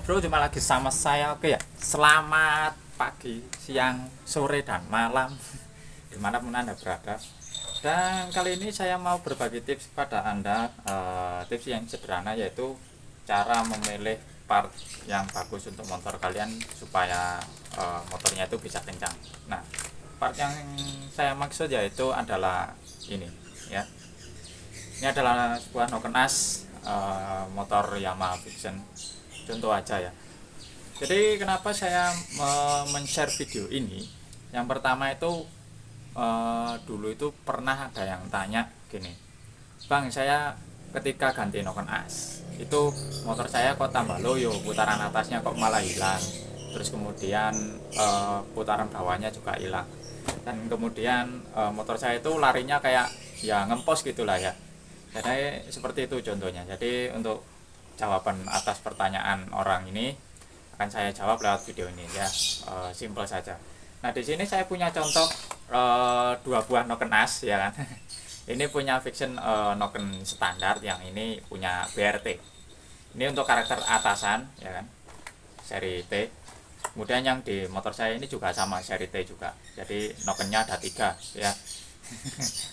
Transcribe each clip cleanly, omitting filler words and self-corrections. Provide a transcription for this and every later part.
Bro, jumpa lagi sama saya. Oke ya, selamat pagi, siang, sore, dan malam dimanapun Anda berada. Dan kali ini saya mau berbagi tips kepada Anda, tips yang sederhana, yaitu cara memilih part yang bagus untuk motor kalian supaya motornya itu bisa kencang. Nah, part yang saya maksud yaitu adalah ini ya. Ini adalah sebuah noken as motor Yamaha Vision. Contoh aja ya. Jadi kenapa saya men-share video ini? Yang pertama itu dulu itu pernah ada yang tanya gini, Bang, saya ketika ganti noken as itu motor saya kok tambah loyo, putaran atasnya kok malah hilang, terus kemudian putaran bawahnya juga hilang, dan kemudian motor saya itu larinya kayak ya ngempos gitulah ya. Jadi seperti itu contohnya. Jadi untuk jawaban atas pertanyaan orang ini akan saya jawab lewat video ini ya, simple saja. Nah, di sini saya punya contoh dua buah noken as ya kan. Ini punya Vision noken standar, yang ini punya BRT. Ini untuk karakter atasan ya kan, seri T. Kemudian yang di motor saya ini juga sama, seri T juga. Jadi nokennya ada 3 ya.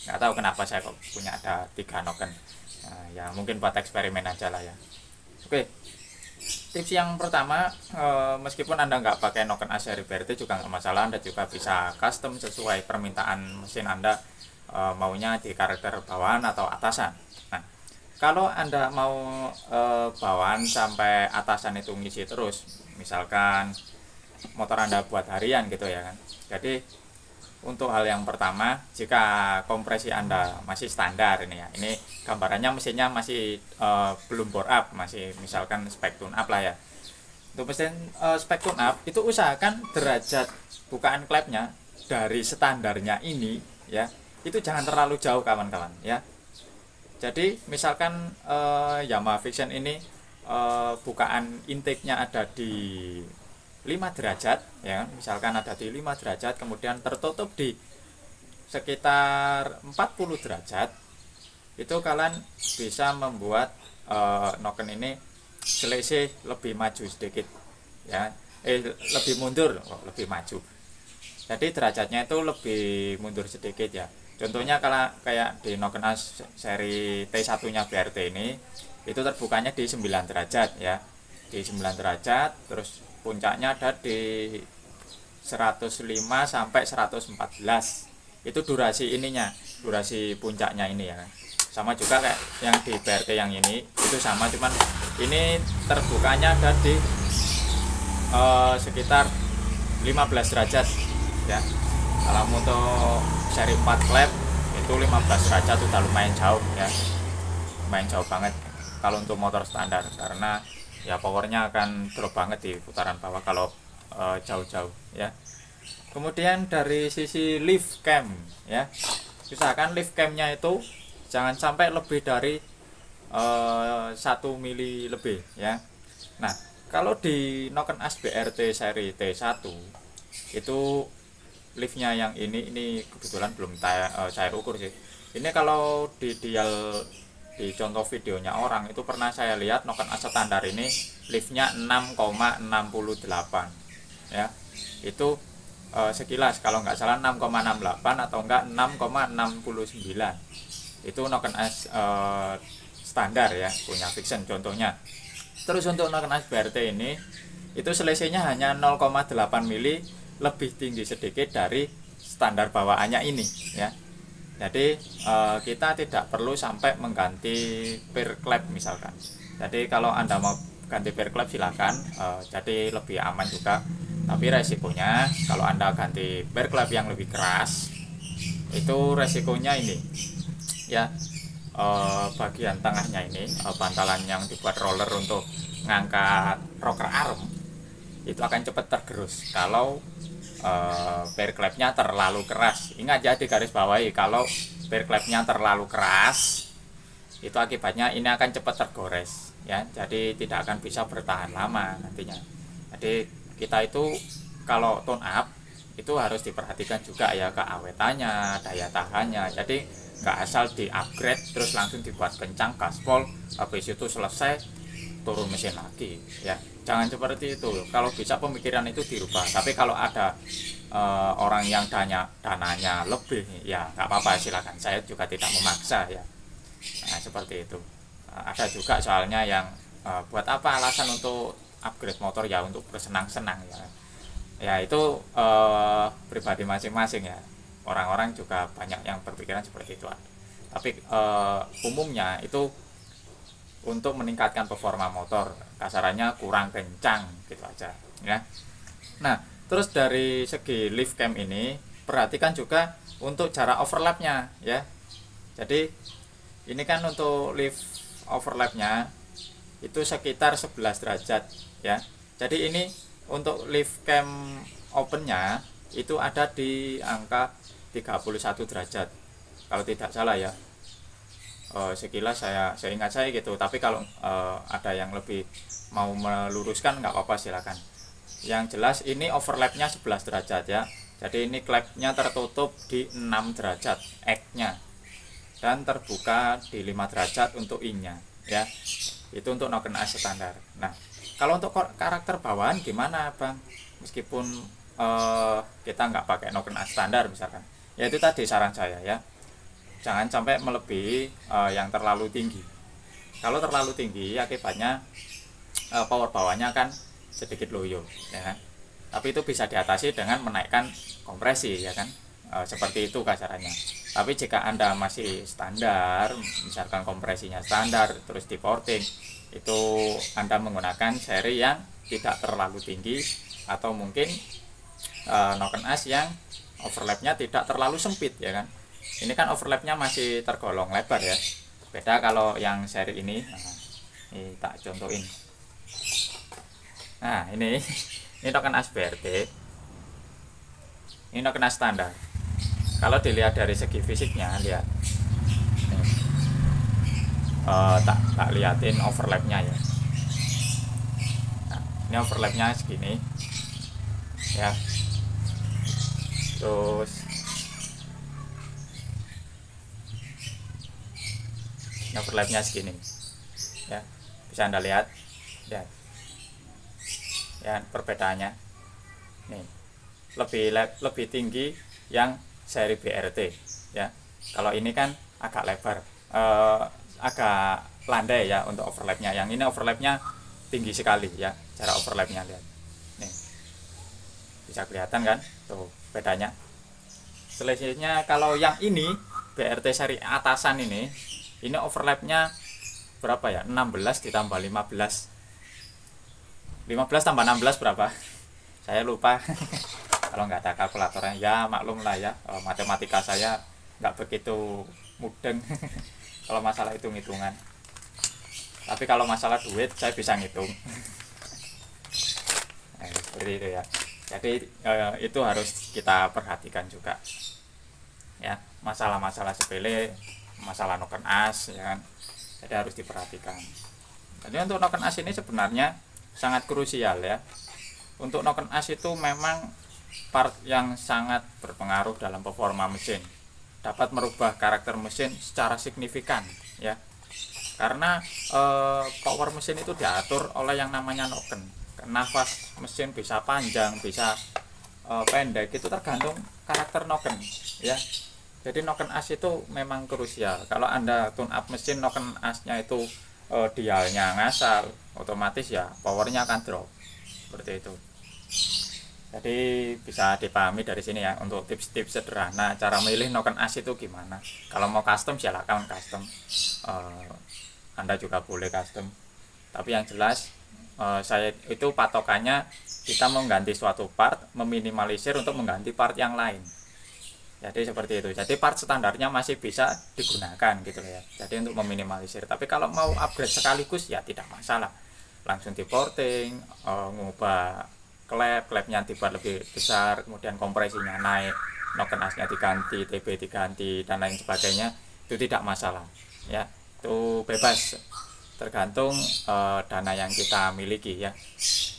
Nggak tahu kenapa saya kok punya ada 3 noken. Ya mungkin buat eksperimen aja lah ya. Oke, tips yang pertama, meskipun Anda nggak pakai noken as seri BRT juga nggak masalah, Anda juga bisa custom sesuai permintaan mesin Anda, maunya di karakter bawahan atau atasan. Nah, kalau Anda mau bawahan sampai atasan itu ngisi terus, misalkan motor Anda buat harian gitu ya kan. Jadi untuk hal yang pertama, jika kompresi Anda masih standar ini ya, ini gambarannya mesinnya masih belum bore up, masih misalkan spek tune up lah ya. Untuk mesin spek tune up itu usahakan derajat bukaan klepnya dari standarnya ini ya, itu jangan terlalu jauh kawan-kawan ya. Jadi misalkan Yamaha Vision ini bukaan intake-nya ada di 5 derajat ya, misalkan ada di 5 derajat, kemudian tertutup di sekitar 40 derajat, itu kalian bisa membuat noken ini selisih lebih maju sedikit ya, lebih mundur, lebih maju. Jadi derajatnya itu lebih mundur sedikit ya. Contohnya kalau kayak di noken as seri T1 nya BRT ini, itu terbukanya di 9 derajat ya, di 9 derajat, terus puncaknya ada di 105 sampai 114. Itu durasi ininya, durasi puncaknya ini ya. Sama juga kayak yang di BRT yang ini, itu sama, cuman ini terbukanya ada di sekitar 15 derajat ya. Kalau untuk seri 4 klep itu 15 derajat udah lumayan jauh ya. Lumayan jauh banget kalau untuk motor standar, karena ya powernya akan drop banget di putaran bawah kalau jauh-jauh ya. Kemudian dari sisi lift cam ya, usahakan lift camnya itu jangan sampai lebih dari 1 mili lebih ya. Nah, kalau di noken as BRT seri T1 itu liftnya yang ini kebetulan belum saya ukur sih. Ini kalau di dial di contoh videonya orang itu pernah saya lihat noken as standar ini liftnya 6,68 ya. Itu sekilas kalau nggak salah 6,68 atau enggak 6,69. Itu noken as standar ya, punya Vision contohnya. Terus untuk noken as BRT ini itu selisihnya hanya 0,8 mili lebih tinggi sedikit dari standar bawaannya ini ya. Jadi kita tidak perlu sampai mengganti per klep misalkan. Jadi kalau Anda mau ganti per klep silakan, jadi lebih aman juga. Tapi resikonya kalau Anda ganti per klep yang lebih keras, itu resikonya ini ya, bagian tengahnya ini, bantalan yang dibuat roller untuk ngangkat rocker arm itu akan cepat tergerus kalau per klepnya terlalu keras. Ingat ya, di garis bawahi, kalau per klepnya terlalu keras itu akibatnya ini akan cepat tergores ya, jadi tidak akan bisa bertahan lama nantinya. Jadi kita itu kalau tune up itu harus diperhatikan juga ya, keawetannya, daya tahannya. Jadi nggak asal di upgrade terus langsung dibuat kencang gaspol, habis itu selesai turun mesin lagi ya. jangan seperti itu. Kalau bisa pemikiran itu dirubah. Tapi kalau ada orang yang dananya lebih, ya nggak apa-apa, silakan. Saya juga tidak memaksa ya. Nah, seperti itu. Ada juga soalnya yang buat apa alasan untuk upgrade motor ya, untuk bersenang-senang ya. Ya itu pribadi masing-masing ya. Orang-orang juga banyak yang berpikiran seperti itu. Tapi umumnya itu untuk meningkatkan performa motor, kasarannya kurang kencang gitu aja ya. Nah, terus dari segi lift cam ini perhatikan juga untuk jarak overlapnya ya. Jadi ini kan untuk lift overlapnya itu sekitar 11 derajat ya. Jadi ini untuk lift cam opennya itu ada di angka 31 derajat kalau tidak salah ya. Sekilas saya ingat saya gitu, tapi kalau ada yang lebih mau meluruskan nggak apa-apa, silakan. Yang jelas ini overlapnya 11 derajat ya. Jadi ini klepnya tertutup di 6 derajat X-nya dan terbuka di 5 derajat untuk in-nya ya. Itu untuk noken as standar. Nah, kalau untuk karakter bawahan gimana Bang? Meskipun kita nggak pakai noken as standar misalkan, ya itu tadi saran saya ya, jangan sampai melebihi yang terlalu tinggi. Kalau terlalu tinggi akibatnya power bawahnya kan sedikit loyo ya kan? Tapi itu bisa diatasi dengan menaikkan kompresi ya kan, seperti itu kasarannya. Tapi jika Anda masih standar, misalkan kompresinya standar terus di porting, itu Anda menggunakan seri yang tidak terlalu tinggi, atau mungkin noken as yang overlapnya tidak terlalu sempit ya kan. Ini kan overlapnya masih tergolong lebar ya, beda kalau yang seri ini. Ini tak contohin. Nah ini noken as BRT, ini noken as standar. Kalau dilihat dari segi fisiknya, lihat tak liatin overlapnya ya. Nah, ini overlapnya segini ya, terus overlapnya segini ya, bisa Anda lihat ya, perbedaannya nih, lebih tinggi yang seri BRT ya. Kalau ini kan agak lebar, agak landai ya untuk overlapnya. Yang ini overlapnya tinggi sekali ya, cara overlapnya lihat nih, bisa kelihatan kan tuh bedanya. Selisihnya kalau yang ini BRT seri atasan ini overlapnya berapa ya, 16 ditambah 15 tambah 16 berapa saya lupa. Kalau nggak ada kalkulatornya ya maklum lah ya, matematika saya nggak begitu mudeng kalau masalah hitung-hitungan. Tapi kalau masalah duit saya bisa ngitung. Nah, seperti itu ya. Jadi itu harus kita perhatikan juga ya, masalah-masalah sepele, masalah noken as ya kan. Jadi harus diperhatikan. Jadi untuk noken as ini sebenarnya sangat krusial ya. Untuk noken as itu memang part yang sangat berpengaruh dalam performa mesin, dapat merubah karakter mesin secara signifikan ya. Karena power mesin itu diatur oleh yang namanya noken. Nafas mesin bisa panjang, bisa pendek, itu tergantung karakter noken ya. Jadi noken as itu memang krusial. Kalau Anda tune up mesin noken asnya itu dialnya ngasal, otomatis ya powernya akan drop seperti itu. Jadi bisa dipahami dari sini ya, untuk tips-tips sederhana cara memilih noken as itu gimana. Kalau mau custom silakan custom, Anda juga boleh custom. Tapi yang jelas saya itu patokannya kita mengganti suatu part, meminimalisir untuk mengganti part yang lain. Jadi seperti itu. Jadi part standarnya masih bisa digunakan gitu ya. Jadi untuk meminimalisir. Tapi kalau mau upgrade sekaligus ya tidak masalah. Langsung di porting, ngubah klepnya dibuat lebih besar, kemudian kompresinya naik, noken asnya diganti, TB diganti dan lain sebagainya, itu tidak masalah ya. Itu bebas, tergantung dana yang kita miliki ya.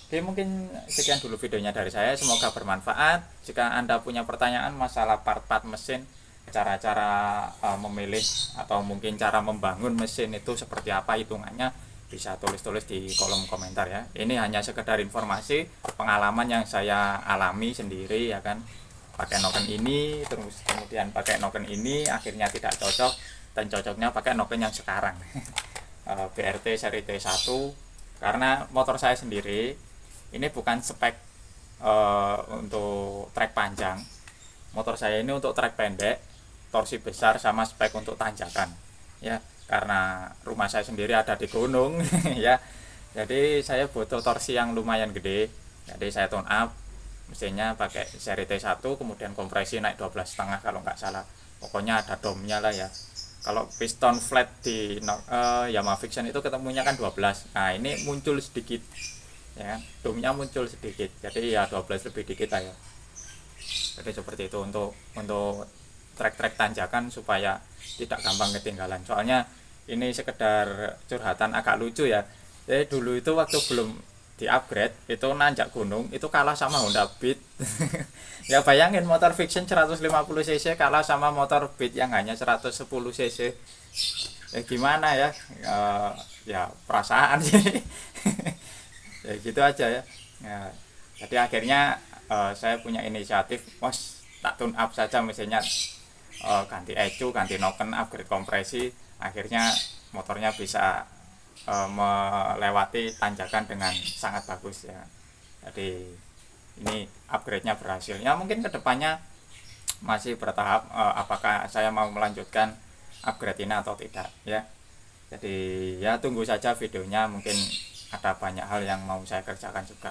Oke, mungkin sekian dulu videonya dari saya, semoga bermanfaat. Jika Anda punya pertanyaan masalah part-part mesin, cara-cara memilih atau mungkin cara membangun mesin itu seperti apa hitungannya, bisa tulis-tulis di kolom komentar ya. Ini hanya sekedar informasi pengalaman yang saya alami sendiri ya kan, pakai noken ini terus kemudian pakai noken ini akhirnya tidak cocok, dan cocoknya pakai noken yang sekarang BRT seri T1, karena motor saya sendiri ini bukan spek untuk trek panjang. Motor saya ini untuk trek pendek, torsi besar, sama spek untuk tanjakan ya, karena rumah saya sendiri ada di gunung ya, jadi saya butuh torsi yang lumayan gede. Jadi saya tune up mesinnya pakai seri T1, kemudian kompresi naik 12,5 kalau nggak salah, pokoknya ada domnya lah ya. Kalau piston flat di Yamaha Fiction itu ketemunya kan 12, nah ini muncul sedikit ya, domnya muncul sedikit, jadi ya 12 lebih dikit aja. Jadi seperti itu untuk trek-trek tanjakan supaya tidak gampang ketinggalan. Soalnya ini sekedar curhatan agak lucu ya. Jadi dulu itu waktu belum di upgrade itu nanjak gunung itu kalah sama Honda Beat. Ya bayangin motor Fiction 150 cc kalah sama motor Beat yang hanya 110 cc. Ya gimana ya? Ya perasaan sih. Ya gitu aja ya. Jadi akhirnya saya punya inisiatif, bos, tak tune up saja mesinnya, ganti ECU, ganti noken, upgrade kompresi, akhirnya motornya bisa melewati tanjakan dengan sangat bagus ya. Jadi ini upgrade-nya berhasil ya. Mungkin kedepannya masih bertahap, apakah saya mau melanjutkan upgrade ini atau tidak ya. Jadi ya tunggu saja videonya, mungkin ada banyak hal yang mau saya kerjakan juga.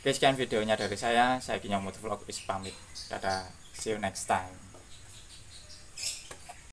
Oke, sekian videonya dari saya Kino Motovlog is pamit. Dadah, see you next time.